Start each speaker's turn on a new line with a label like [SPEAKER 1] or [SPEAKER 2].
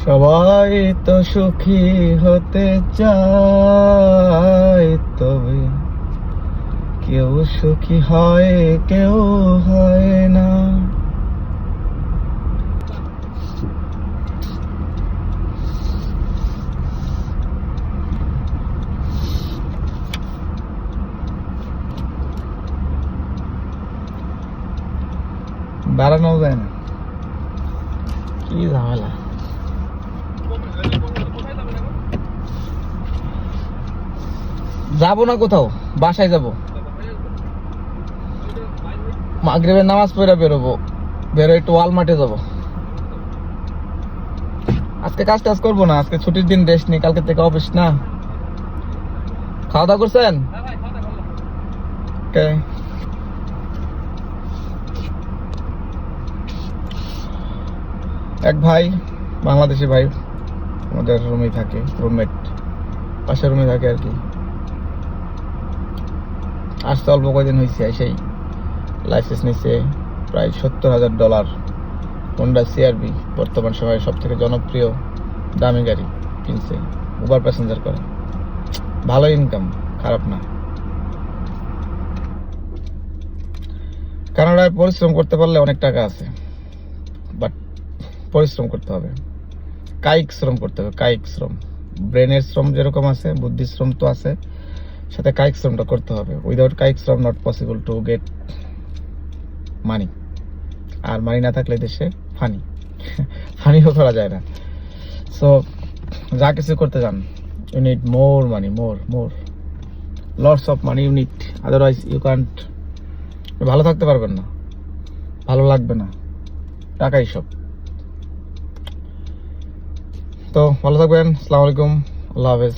[SPEAKER 1] সবাই তো সুখী হতে চায়, তবে কেউ সুখী হয় কেউ হয় না। বাড়ানো যায় না, কি ঝামেলা। যাবো না কোথাও, বাসায় যাবো। মাগরিবের নামাজ পড়ে বেরোবো, বেরো একটু ওয়ালমার্টে যাবো। আজকে কাজ টাজ করবো না, আজকে ছুটির দিন, রেস্ট নেই, কালকে থেকে অফিস না। খাওয়া দাওয়া করছেন? Okay. এক ভাই, বাংলাদেশি ভাই, আমাদের রুমেই থাকে, রুমমেট, পাশের রুমে থাকে আর কি। আসতে অল্প কয়দিন হয়েছে, সেই লাইসেন্স নিচ্ছে প্রায় $70,000। হোন্ডা সিআরভি, বর্তমান সময়ে সব থেকে জনপ্রিয় দামি গাড়ি কিনছে, উবার প্যাসেঞ্জার করে। ভালো ইনকাম, খারাপ না। কানাডায় পরিশ্রম করতে পারলে অনেক টাকা আছে, বাট পরিশ্রম করতে হবে, কায়িক শ্রম করতে হবে, কায়িক শ্রম। ব্রেনের শ্রম যেরকম আছে, বুদ্ধি শ্রম তো আছে, সাথে কায়িক শ্রমটা করতে হবে। উইদাউট কায়িক শ্রম not possible to get money. আর মানি না থাকলে দেশে ফানি ফানিও করা যায় না। সো যা কিছু করতে যান, you need more money, more lots of money you need, otherwise you can't. ভালো থাকতে পারবেন না, ভালো লাগবে না, টাকাই সব। তো ভালো থাকবেন, আসসালামু আলাইকুম, আল্লাহ হাফেজ।